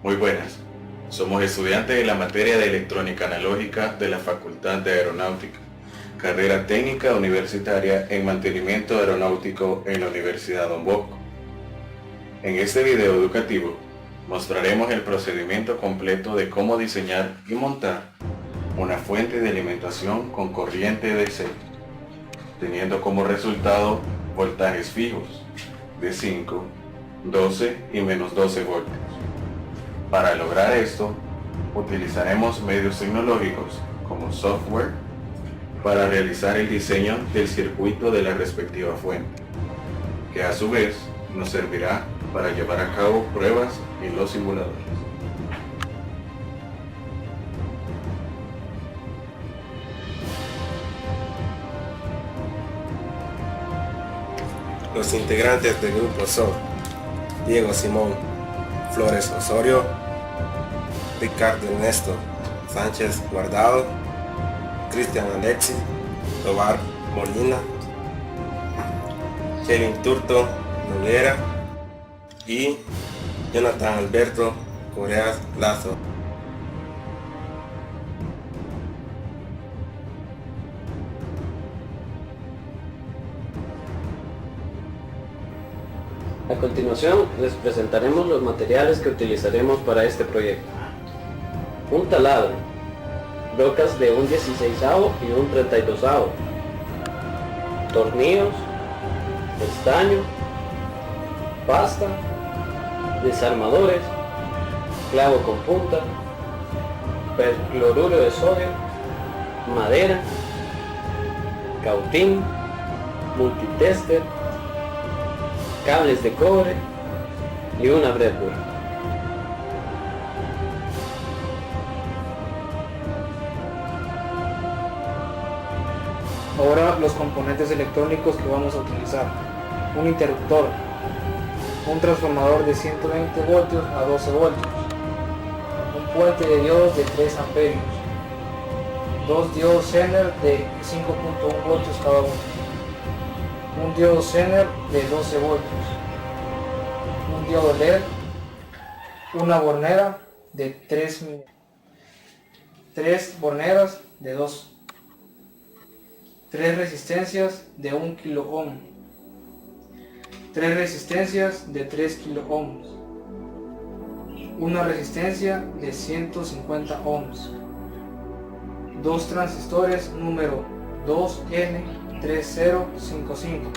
Muy buenas. Somos estudiantes de la materia de electrónica analógica de la Facultad de Aeronáutica, carrera técnica universitaria en mantenimiento aeronáutico en la Universidad Don Bosco. En este video educativo mostraremos el procedimiento completo de cómo diseñar y montar una fuente de alimentación con corriente DC, teniendo como resultado voltajes fijos de 5, 12 y menos 12 voltios. Para lograr esto, utilizaremos medios tecnológicos como software para realizar el diseño del circuito de la respectiva fuente, que a su vez nos servirá para llevar a cabo pruebas en los simuladores. Los integrantes del grupo son Diego Simón Flores Osorio, Ricardo Ernesto Sánchez Guardado, Cristian Alexis Tobar Molina, Kevin Turto Noguera y Jonathan Alberto Correas Lazo. A continuación les presentaremos los materiales que utilizaremos para este proyecto. Un taladro, brocas de un 16avo y un 32avo, tornillos, estaño, pasta, desarmadores, clavo con punta, percloruro de sodio, madera, cautín, multitester, cables de cobre y una breadboard. Ahora los componentes electrónicos que vamos a utilizar: un interruptor, un transformador de 120 voltios a 12 voltios, un puente de diodos de 3 amperios, dos diodos Zener de 5.1 voltios cada uno, un diodo Zener de 12 voltios, un diodo LED, una bornera de 3 borneras de 2, 3 resistencias de 1 kilo ohm, 3 resistencias de 3 kilo ohms, una resistencia de 150 ohms, 2 transistores número 2N3055,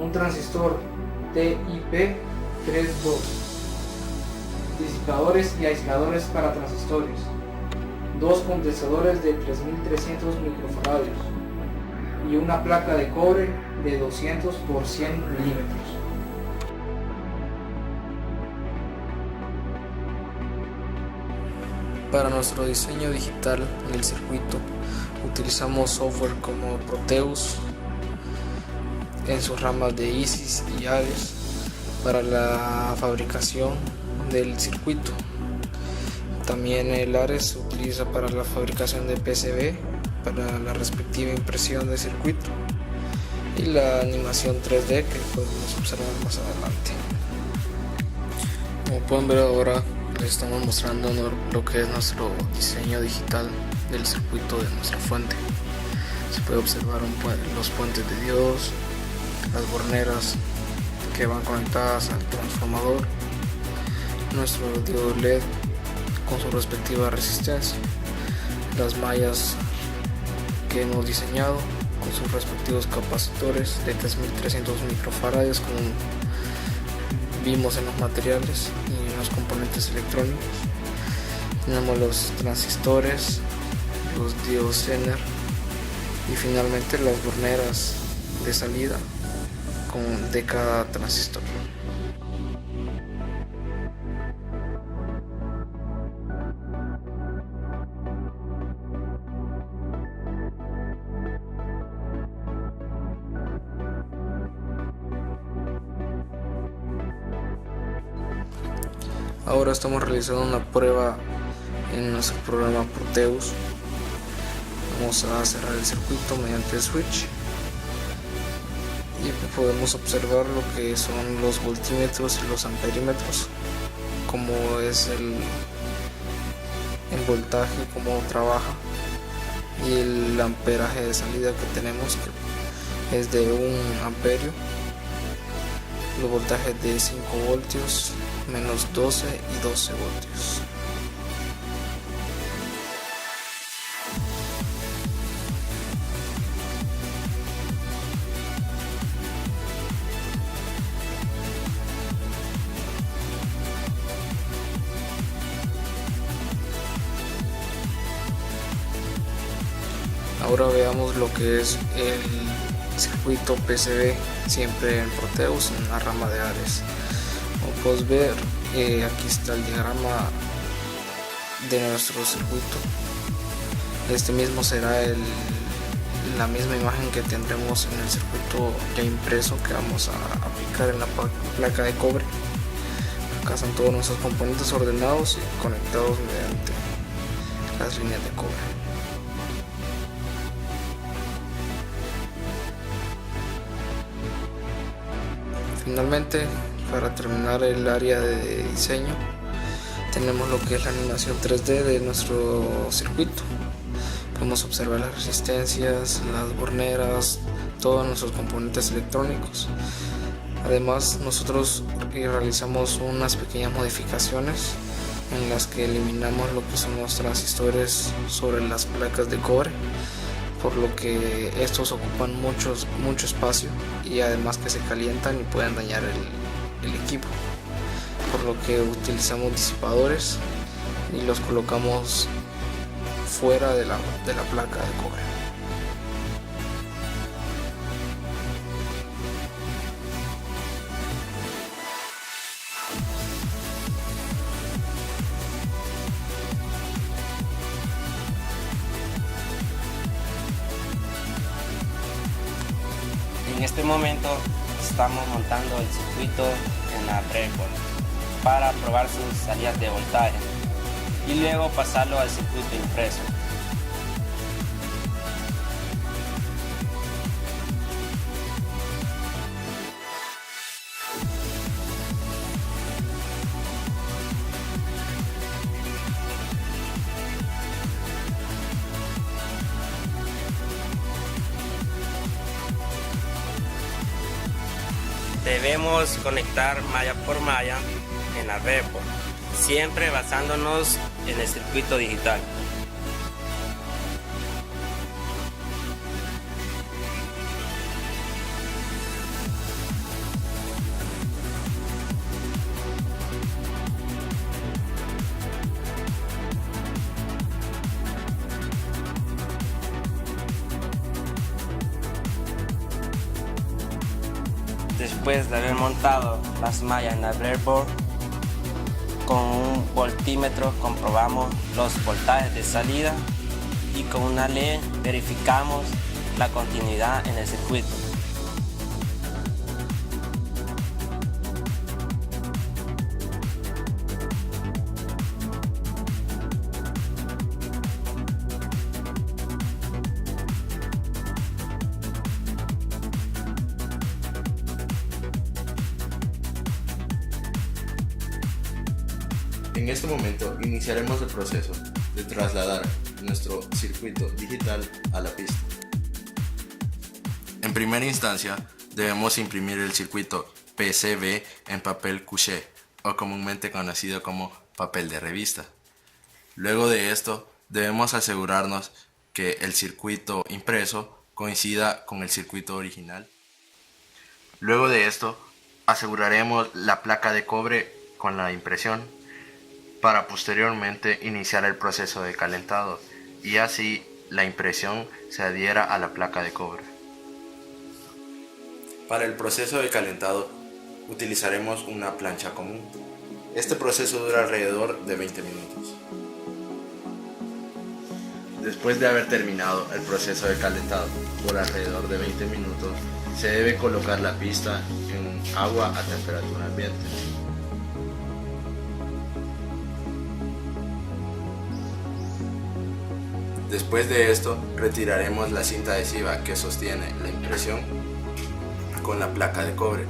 un transistor TIP32, disipadores y aisladores para transistores, 2 condensadores de 3300 microfaradios y una placa de cobre de 200 por 100 milímetros. Para nuestro diseño digital del circuito utilizamos software como Proteus en sus ramas de ISIS y Ares para la fabricación del circuito. También el Ares se utiliza para la fabricación de PCB, para la respectiva impresión de circuito, y la animación 3D que podemos observar más adelante. Como pueden ver, ahora les estamos mostrando lo que es nuestro diseño digital del circuito de nuestra fuente. Se puede observar los puentes de diodos, las borneras que van conectadas al transformador, nuestro diodo LED con su respectiva resistencia, las mallas que hemos diseñado con sus respectivos capacitores de 3300 microfaradios como vimos en los materiales y en los componentes electrónicos. Tenemos los transistores, los diodos Zener y finalmente las borneras de salida de cada transistor. Ahora estamos realizando una prueba en nuestro programa Proteus. Vamos a cerrar el circuito mediante el switch y podemos observar lo que son los voltímetros y los amperímetros cómo es el voltaje, cómo trabaja, y el amperaje de salida que tenemos, que es de 1 amperio, los voltajes de 5 voltios, menos 12 y 12 voltios. Ahora veamos lo que es el circuito PCB, siempre en Proteus, en la rama de Ares. Como puedes ver, aquí está el diagrama de nuestro circuito. Este mismo será la misma imagen que tendremos en el circuito ya impreso que vamos a aplicar en la placa de cobre. Acá están todos nuestros componentes ordenados y conectados mediante las líneas de cobre. Finalmente, para terminar el área de diseño, tenemos lo que es la animación 3D de nuestro circuito. Podemos observar las resistencias, las borneras, todos nuestros componentes electrónicos. Además, nosotros realizamos unas pequeñas modificaciones en las que eliminamos lo que son los transistores sobre las placas de cobre, por lo que estos ocupan mucho espacio y además que se calientan y pueden dañar el equipo, por lo que utilizamos disipadores y los colocamos fuera de la placa de cobre. En este momento estamos montando el circuito en la breadboard para probar sus salidas de voltaje y luego pasarlo al circuito impreso. Debemos conectar malla por malla en la breadboard, siempre basándonos en el circuito digital. Después de haber montado las mallas en la breadboard, con un voltímetro comprobamos los voltajes de salida y con una LED verificamos la continuidad en el circuito. En este momento iniciaremos el proceso de trasladar nuestro circuito digital a la pista. En primera instancia, debemos imprimir el circuito PCB en papel couché, o comúnmente conocido como papel de revista. Luego de esto, debemos asegurarnos que el circuito impreso coincida con el circuito original. Luego de esto, aseguraremos la placa de cobre con la impresión, para posteriormente iniciar el proceso de calentado y así la impresión se adhiera a la placa de cobre. Para el proceso de calentado utilizaremos una plancha común. Este proceso dura alrededor de 20 minutos. Después de haber terminado el proceso de calentado por alrededor de 20 minutos, se debe colocar la pista en agua a temperatura ambiente. Después de esto, retiraremos la cinta adhesiva que sostiene la impresión con la placa de cobre.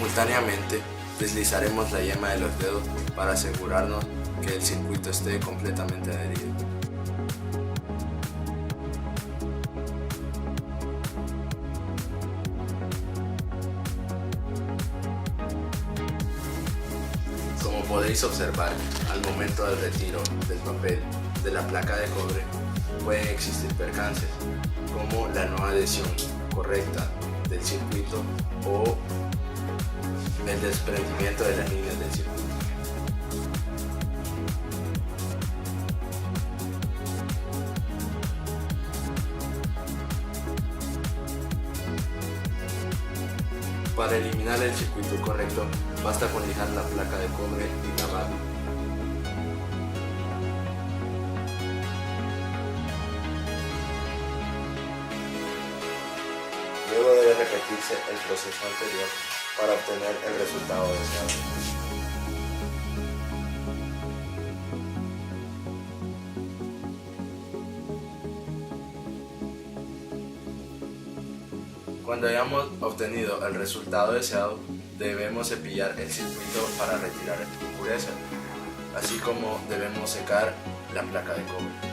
Simultáneamente, deslizaremos la yema de los dedos para asegurarnos que el circuito esté completamente adherido. Como podéis observar, al momento del retiro del papel de la placa de cobre, pueden existir percances, como la no adhesión correcta del circuito o el desprendimiento de las líneas del circuito. Para eliminar el circuito incorrecto, basta con lijar la placa de cobre y lavarla. Luego debe repetirse el proceso anterior para obtener el resultado deseado. Cuando hayamos obtenido el resultado deseado, debemos cepillar el circuito para retirar impurezas, así como debemos secar la placa de cobre.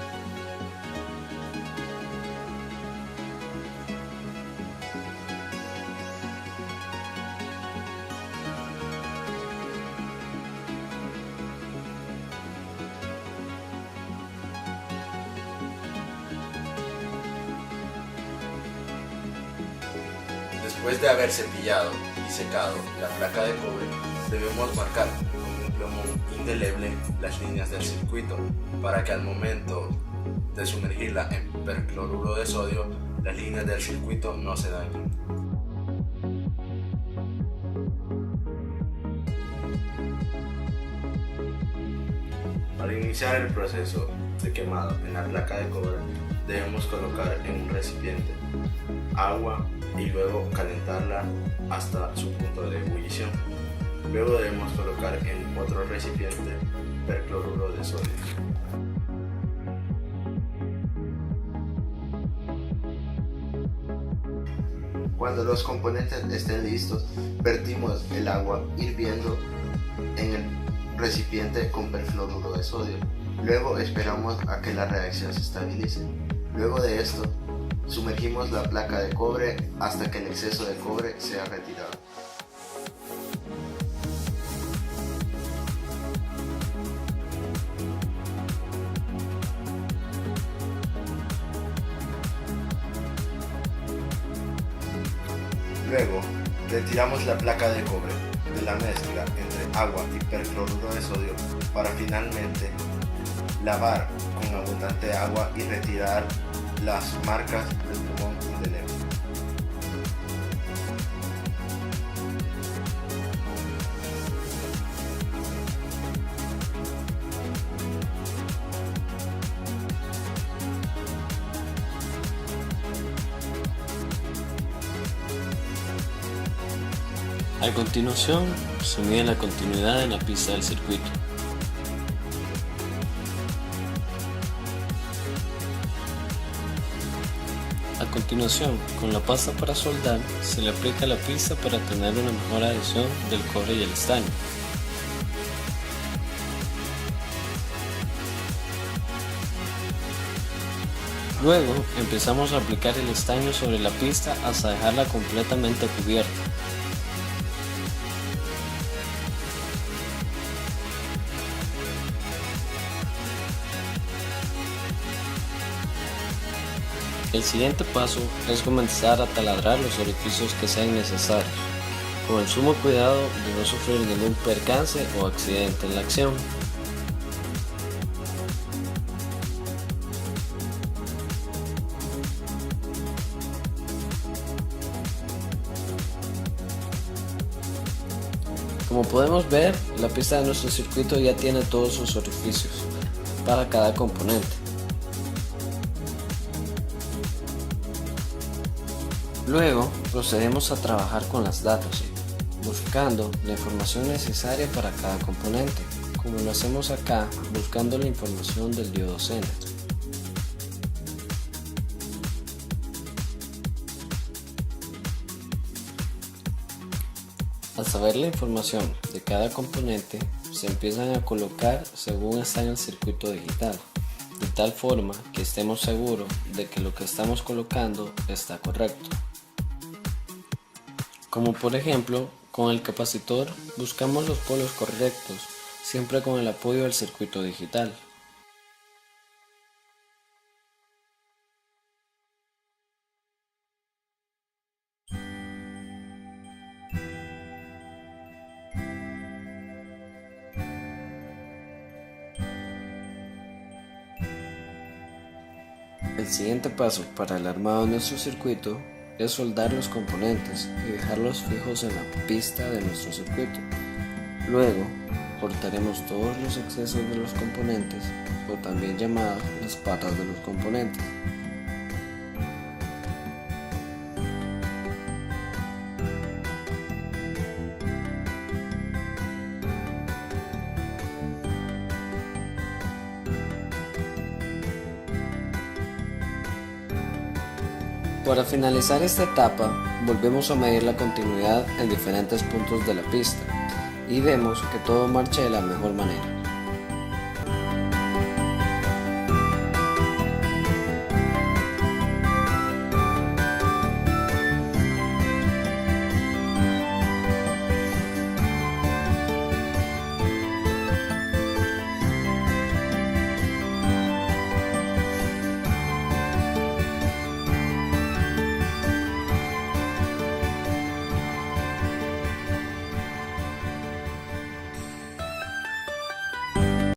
Después de haber cepillado y secado la placa de cobre, debemos marcar con un plomo indeleble las líneas del circuito para que al momento de sumergirla en percloruro de sodio, las líneas del circuito no se dañen. Para iniciar el proceso de quemado en la placa de cobre, debemos colocar en un recipiente agua y luego calentarla hasta su punto de ebullición. Luego debemos colocar en otro recipiente percloruro de sodio. Cuando los componentes estén listos, vertimos el agua hirviendo en el recipiente con perfluoruro de sodio. Luego esperamos a que la reacción se estabilice. Luego de esto, sumergimos la placa de cobre hasta que el exceso de cobre sea retirado. Luego, retiramos la placa de cobre de la mezcla entre agua y percloruro de sodio para finalmente lavar con abundante agua y retirar las marcas del plumón indeleble. A continuación, se mide la continuidad en la pista del circuito. A continuación, con la pasta para soldar, se le aplica la pista para tener una mejor adhesión del cobre y el estaño. Luego, empezamos a aplicar el estaño sobre la pista hasta dejarla completamente cubierta. El siguiente paso es comenzar a taladrar los orificios que sean necesarios, con el sumo cuidado de no sufrir ningún percance o accidente en la acción. Como podemos ver, la pista de nuestro circuito ya tiene todos sus orificios para cada componente. Luego procedemos a trabajar con las datasheets, buscando la información necesaria para cada componente, como lo hacemos acá buscando la información del diodo Zener. Al saber la información de cada componente, se empiezan a colocar según está en el circuito digital, de tal forma que estemos seguros de que lo que estamos colocando está correcto. Como por ejemplo, con el capacitor buscamos los polos correctos, siempre con el apoyo del circuito digital. El siguiente paso para el armado de nuestro circuito es soldar los componentes y dejarlos fijos en la pista de nuestro circuito. Luego, cortaremos todos los excesos de los componentes, o también llamadas las patas de los componentes. Para finalizar esta etapa, volvemos a medir la continuidad en diferentes puntos de la pista y vemos que todo marcha de la mejor manera.